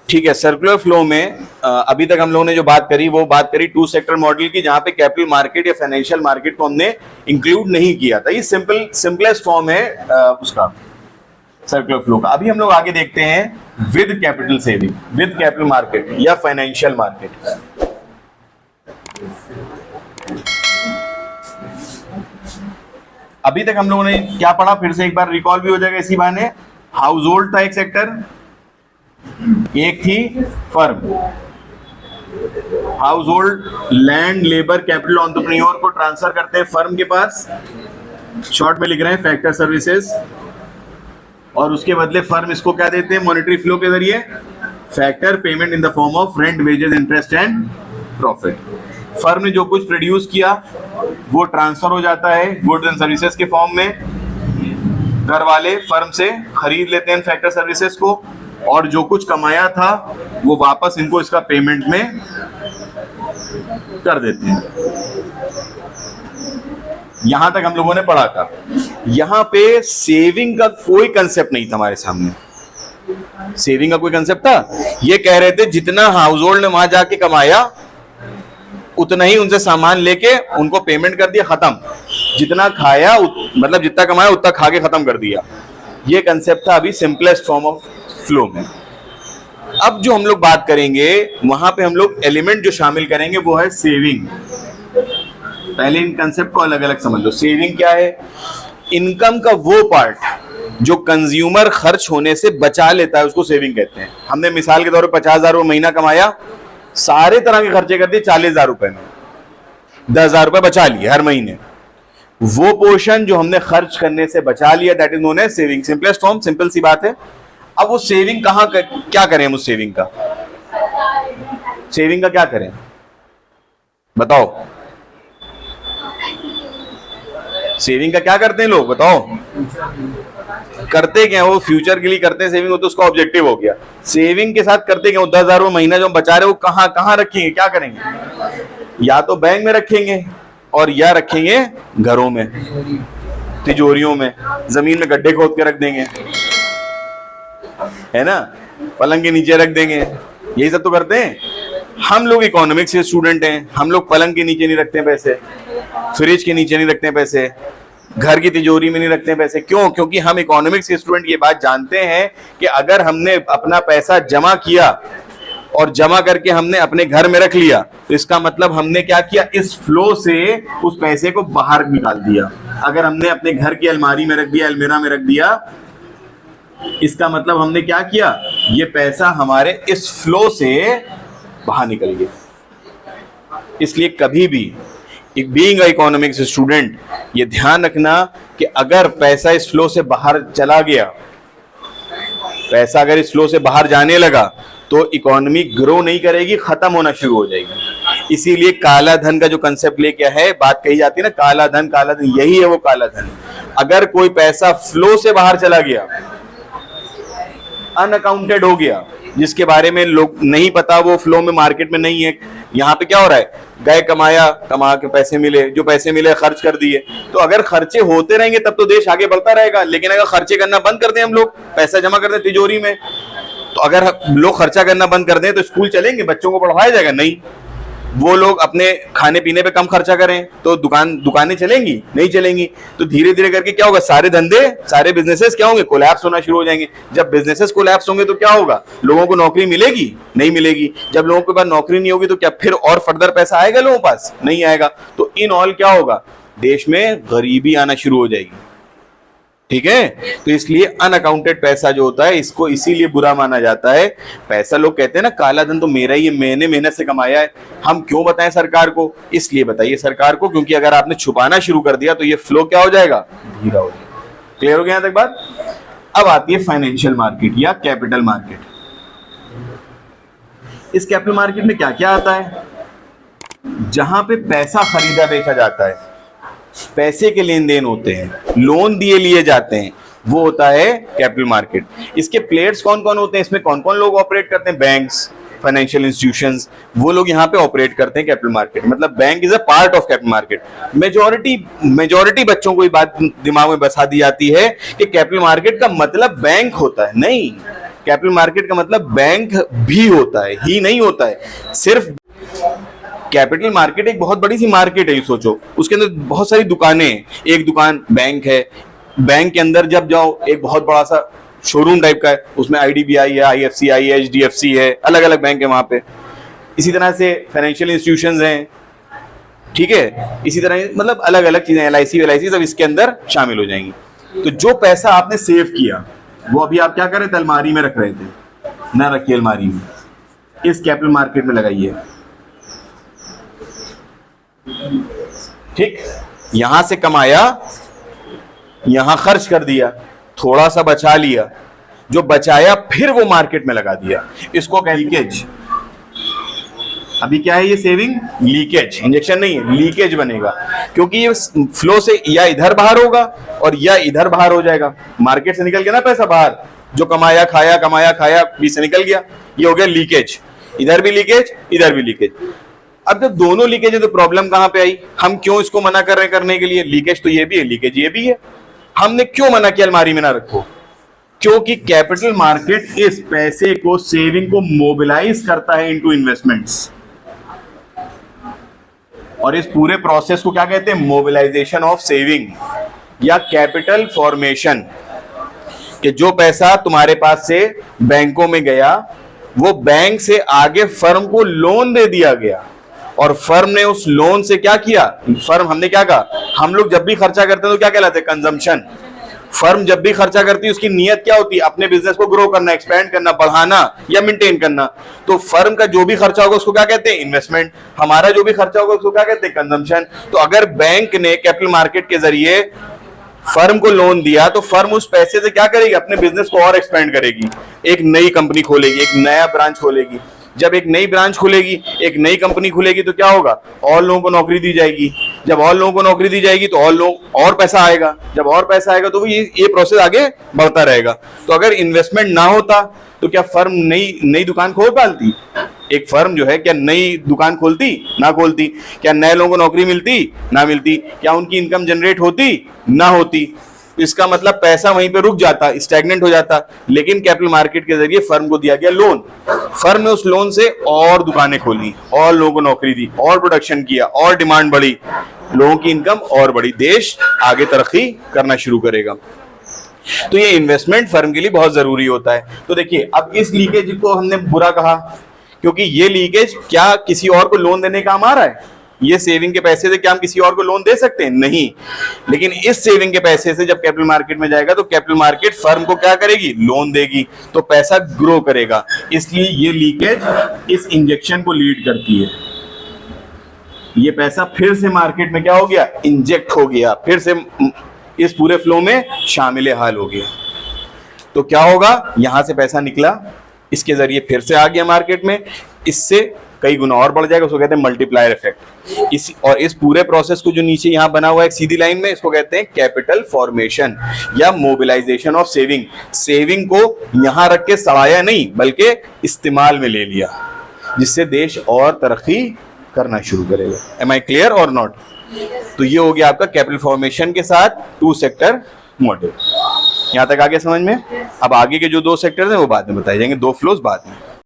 ठीक है, circular flow में अभी तक हम लोगों ने जो बात करी वो बात करी टू सेक्टर मॉडल की, जहां पे कैपिटल मार्केट या फाइनेंशियल मार्केट को हमने इंक्लूड नहीं किया था। ये सिंपलेस्ट फॉर्म है उसका सर्कुलर फ्लो का। अभी हम लोग आगे देखते हैं with capital saving, with capital market या फाइनेंशियल मार्केट। अभी तक हम लोगों ने क्या पढ़ा, फिर से एक बार रिकॉल भी हो जाएगा इसी बहाने। हाउस होल्ड था एक सेक्टर, एक थी firm. House hold land labour capital entrepreneur को ट्रांसफर करते हैं फर्म के पास, शॉर्ट में लिख रहे हैं फैक्टर सर्विसेज, और उसके बदले फर्म इसको क्या देते हैं मॉनेटरी फ्लो के जरिए, factor payment in the form of rent, wages, interest and profit. Firm ने जो कुछ प्रोड्यूस किया वो ट्रांसफर हो जाता है गुड्स एंड सर्विसेज के फॉर्म में, घर वाले फर्म से खरीद लेते हैं फैक्टर सर्विसेज को, और जो कुछ कमाया था वो वापस इनको इसका पेमेंट में कर देते हैं। यहां तक हम लोगों ने पढ़ा था। यहां पे सेविंग का कोई कंसेप्ट नहीं था हमारे सामने। सेविंग का कोई कंसेप्ट था? ये कह रहे थे जितना हाउस होल्ड ने वहां जाके कमाया उतना ही उनसे सामान लेके उनको पेमेंट कर दिया, खत्म। जितना खाया मतलब जितना कमाया उतना खा के खत्म कर दिया। ये कंसेप्ट था अभी सिंपलेस्ट फॉर्म ऑफ फ्लो में। अब जो हम लोग बात करेंगे वहां पे हम लोग एलिमेंट जो शामिल करेंगे वो है सेविंग। पहले इन कंसेप्ट को अलग अलग समझ लो। सेविंग क्या है? इनकम का वो पार्ट जो कंज्यूमर खर्च होने से बचा लेता है उसको सेविंग कहते हैं। हमने मिसाल के तौर पर 50,000 रुपये महीना कमाया, सारे तरह के खर्चे कर दिए 40,000 रुपए में, 10,000 रुपए बचा लिए हर महीने। वो पोर्शन जो हमने खर्च करने से बचा लिया that is known as saving. Simplest form, simple सी बात है। अब वो सेविंग क्या करें हम उस सेविंग का? सेविंग का क्या करें बताओ? सेविंग का क्या करते हैं लोग बताओ? करते क्या? वो फ्यूचर के लिए करते हैं सेविंग, हो तो उसका ऑब्जेक्टिव हो गया। सेविंग के साथ करते क्या? 10,000 रुपये महीना जो हम बचा रहे हैं वो कहां रखेंगे, क्या करेंगे? या तो बैंक में रखेंगे और या रखेंगे घरों में, तिजोरियों में, जमीन में गड्ढे खोद के रख देंगे, है ना, पलंग के नीचे रख देंगे। यही सब तो करते हैं हम लोग। इकोनॉमिक्स के स्टूडेंट हैं, हम लोग पलंग के नीचे नहीं रखते पैसे, फ्रिज के नीचे नहीं रखते पैसे, घर की तिजोरी में नहीं रखते पैसे। क्यों? क्योंकि हम इकोनॉमिक्स के स्टूडेंट ये बात जानते हैं कि अगर हमने अपना पैसा जमा किया और जमा करके हमने अपने घर में रख लिया तो इसका मतलब हमने क्या किया? इस फ्लो से उस पैसे को बाहर निकाल दिया। अगर हमने अपने घर की अलमारी में रख दिया, अलमीरा में रख दिया, इसका मतलब हमने क्या किया? ये पैसा हमारे इस फ्लो से बाहर निकल गया। इसलिए कभी भी बीइंग इकोनॉमिक्स स्टूडेंट ये ध्यान रखना कि अगर पैसा इस फ्लो से बाहर चला गया, पैसा अगर इस फ्लो से बाहर जाने लगा तो इकोनॉमी ग्रो नहीं करेगी, खत्म होना शुरू हो जाएगी। इसीलिए काला धन का जो कंसेप्ट लेके है, बात कही जाती है ना, काला धन, यही है वो काला धन। अगर कोई पैसा फ्लो से बाहर चला गया, अनअकाउंटेड हो गया, जिसके बारे में लोग नहीं पता, वो फ्लो में मार्केट में नहीं है। यहाँ पे क्या हो रहा है? गए कमाया, कमा के पैसे मिले, जो पैसे मिले खर्च कर दिए। तो अगर खर्चे होते रहेंगे तब तो देश आगे बढ़ता रहेगा। लेकिन अगर खर्चे करना बंद कर दें हम लोग, पैसा जमा कर दें तिजोरी में, तो अगर लोग खर्चा करना बंद कर दें तो स्कूल चलेंगे, बच्चों को पढ़ाया जाएगा? नहीं। वो लोग अपने खाने पीने पे कम खर्चा करें तो दुकानें चलेंगी? नहीं चलेंगी। तो धीरे धीरे करके क्या होगा? सारे धंधे, सारे बिजनेसेस क्या होंगे? कोलैप्स होना शुरू हो जाएंगे। जब बिजनेसेस कोलैप्स होंगे तो क्या होगा? लोगों को नौकरी मिलेगी? नहीं मिलेगी। जब लोगों के पास नौकरी नहीं होगी तो क्या फिर और फर्दर पैसा आएगा लोगों के पास? नहीं आएगा। तो इन ऑल क्या होगा? देश में गरीबी आना शुरू हो जाएगी। ठीक है? तो इसलिए अनअकाउंटेड पैसा जो होता है इसको इसीलिए बुरा माना जाता है। पैसा, लोग कहते हैं ना काला धन तो मेरा ही है, मैंने मेहनत से कमाया है। हम क्यों बताएं सरकार को? इसलिए बताइए सरकार को क्योंकि अगर आपने छुपाना शुरू कर दिया तो ये फ्लो क्या हो जाएगा? धीरा हो जाएगा। क्लियर हो गया यहां तक बात? अब आती है फाइनेंशियल मार्केट या कैपिटल मार्केट। इस कैपिटल मार्केट में क्या क्या आता है? जहां पे पैसा खरीदा बेचा जाता है, पैसे के लेन देन होते हैं, लोन दिए लिए जाते हैं, वो होता है कैपिटल मार्केट। इसके प्लेयर्स कौन कौन होते हैं? इसमें कौन कौन लोग ऑपरेट करते हैं? बैंक्स, फाइनेंशियल इंस्टीट्यूशंस, वो लोग यहाँ पे ऑपरेट करते हैं कैपिटल मार्केट। मतलब bank is a part of capital market. Majority बच्चों को ये बात दिमाग में बसा दी जाती है कि कैपिटल मार्केट का मतलब बैंक होता है। नहीं, कैपिटल मार्केट का मतलब बैंक भी होता है, ही नहीं होता है सिर्फ। कैपिटल मार्केट एक बहुत बड़ी सी मार्केट है, ये सोचो, उसके अंदर बहुत सारी दुकानें हैं। एक दुकान बैंक है, बैंक के अंदर जब जाओ एक बहुत बड़ा सा शोरूम टाइप का है, उसमें आईडीबीआई है, आईएफसीआई है, एचडीएफसी है, अलग अलग बैंक है वहां पे। इसी तरह से फाइनेंशियल इंस्टीट्यूशंस हैं, ठीक है, इसी तरह मतलब अलग अलग चीजें, एलआईसी सब इसके अंदर शामिल हो जाएंगी। तो जो पैसा आपने सेव किया वो अभी आप क्या कर रहे थे, अलमारी में रख रहे थे, ना रखिए अलमारी में, इस कैपिटल मार्केट में लगाइए। ठीक, यहां से कमाया, यहां खर्च कर दिया, थोड़ा सा बचा लिया, जो बचाया फिर वो मार्केट में लगा दिया, इसको कहते हैं लीकेज। अभी क्या है ये सेविंग? लीकेज, इंजेक्शन नहीं है, लीकेज बनेगा, क्योंकि ये फ्लो से या इधर बाहर होगा और या इधर बाहर हो जाएगा। मार्केट से निकल गया ना पैसा बाहर, जो कमाया खाया बीच से निकल गया, ये हो गया लीकेज। इधर भी लीकेज, इधर भी लीकेज। अब जब दोनों लीकेज है तो प्रॉब्लम कहां पे आई? हम क्यों इसको मना कर रहे हैं करने के लिए? लीकेज तो ये भी है, लीकेज ये भी है, हमने क्यों मना किया अलमारी में ना रखो? क्योंकि कैपिटल मार्केट इस पैसे को, सेविंग को मोबिलाइज करता है इनटू इन्वेस्टमेंट्स, और इस पूरे प्रोसेस को क्या कहते हैं? मोबिलाइजेशन ऑफ सेविंग या कैपिटल फॉर्मेशन। कि जो पैसा तुम्हारे पास से बैंकों में गया, वो बैंक से आगे फर्म को लोन दे दिया गया, और फर्म ने उस लोन से क्या किया? फर्म, हमने क्या कहा, हम लोग जब भी खर्चा करते हैं तो क्या कहलाते हैं? कंजम्पशन। फर्म जब भी खर्चा करती है उसकी नीयत क्या होती है? अपने बिजनेस को ग्रो करना, एक्सपेंड करना, बढ़ाना या मेंटेन करना। तो फर्म का जो भी खर्चा होगा उसको क्या कहते हैं? इन्वेस्टमेंट। हमारा जो भी खर्चा होगा उसको क्या कहते हैं? कंजम्पशन। तो अगर बैंक ने कैपिटल मार्केट के जरिए फर्म को लोन दिया तो फर्म उस पैसे से क्या करेगी? अपने बिजनेस को और एक्सपेंड करेगी, एक नई कंपनी खोलेगी, एक नया ब्रांच खोलेगी। जब एक नई ब्रांच खुलेगी, एक नई कंपनी खुलेगी तो क्या होगा? और लोगों को नौकरी दी जाएगी। जब और लोगों को नौकरी दी जाएगी तो और लोग, और पैसा आएगा। जब और पैसा आएगा तो ये प्रोसेस आगे बढ़ता रहेगा। तो अगर इन्वेस्टमेंट ना होता तो क्या फर्म नई दुकान खोल पाती? एक फर्म जो है क्या नई दुकान खोलती? ना खोलती। क्या नए लोगों को नौकरी मिलती? ना मिलती। क्या उनकी इनकम जनरेट होती? ना होती। इसका मतलब पैसा वहीं पे रुक जाता, स्टैग्नेंट हो जाता। लेकिन कैपिटल मार्केट के जरिए फर्म को दिया गया लोन, फर्म ने उस लोन से और दुकानें खोली, और लोगों को नौकरी दी, और प्रोडक्शन किया, और डिमांड बढ़ी, लोगों की इनकम और बढ़ी, देश आगे तरक्की करना शुरू करेगा। तो ये इन्वेस्टमेंट फर्म के लिए बहुत जरूरी होता है। तो देखिए, अब इस लीकेज को हमने बुरा कहा क्योंकि ये लीकेज क्या किसी और को लोन देने काम आ रहा है? ये सेविंग के पैसे से क्या हम किसी और को लोन दे सकते हैं? नहीं। लेकिन इस सेविंग के पैसे से जब कैपिटल मार्केट में जाएगा तो कैपिटल मार्केट फर्म को क्या करेगी? लोन देगी, तो पैसा ग्रो करेगा। इसलिए ये लीकेज इस इंजेक्शन को लीड करती है। ये पैसा फिर से मार्केट में क्या हो गया? इंजेक्ट हो गया, फिर से इस पूरे फ्लो में शामिल हाल हो गया। तो क्या होगा? यहां से पैसा निकला, इसके जरिए फिर से आ गया मार्केट में, इससे कई गुना और बढ़ जाएगा, उसको कहते हैं मल्टीप्लायर इफेक्ट। इस पूरे प्रोसेस को जो नीचे यहां बना हुआ है एक सीधी लाइन में, इसको कहते हैं कैपिटल फॉर्मेशन या मोबिलाइजेशन ऑफ सेविंग। सेविंग को यहां रख के सड़ाया नहीं, बल्कि इस्तेमाल में ले लिया, जिससे देश और तरक्की करना शुरू करेगा। एम आई क्लियर और नॉट? तो ये हो गया आपका कैपिटल फॉर्मेशन के साथ टू सेक्टर मॉडल। यहां तक आगे समझ में? अब आगे के जो दो सेक्टर्स हैं वो बाद में बताए जाएंगे, दो फ्लोज बाद में।